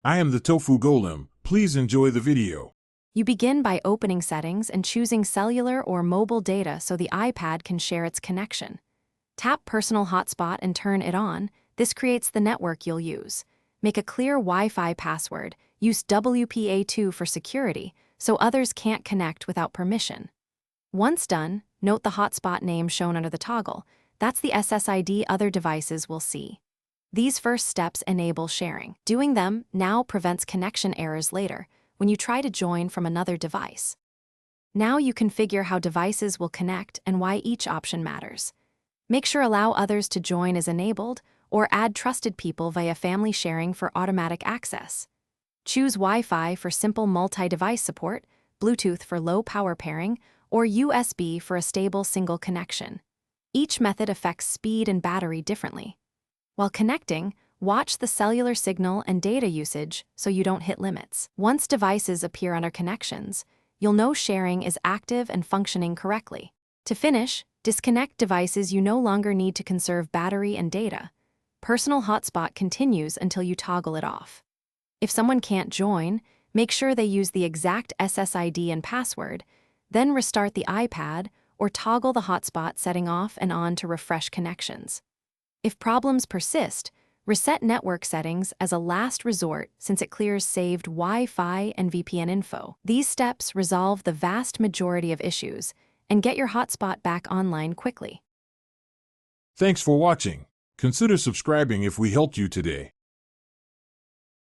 I am the Tofu Golem. Please enjoy the video. You begin by opening Settings and choosing cellular or mobile data so the iPad can share its connection. Tap Personal Hotspot and turn it on. This creates the network you'll use. Make a clear Wi-Fi password. Use WPA2 for security so others can't connect without permission. Once done, note the hotspot name shown under the toggle. That's the SSID other devices will see. These first steps enable sharing. Doing them now prevents connection errors later when you try to join from another device. Now you configure how devices will connect and why each option matters. Make sure Allow Others to Join is enabled, or add trusted people via family sharing for automatic access. Choose Wi-Fi for simple multi-device support, Bluetooth for low power pairing, or USB for a stable single connection. Each method affects speed and battery differently. While connecting, watch the cellular signal and data usage so you don't hit limits. Once devices appear under connections, you'll know sharing is active and functioning correctly. To finish, disconnect devices you no longer need to conserve battery and data. Personal Hotspot continues until you toggle it off. If someone can't join, make sure they use the exact SSID and password, then restart the iPad or toggle the hotspot setting off and on to refresh connections. If problems persist, reset network settings as a last resort since it clears saved Wi-Fi and VPN info. These steps resolve the vast majority of issues and get your hotspot back online quickly. Thanks for watching. Consider subscribing if we helped you today.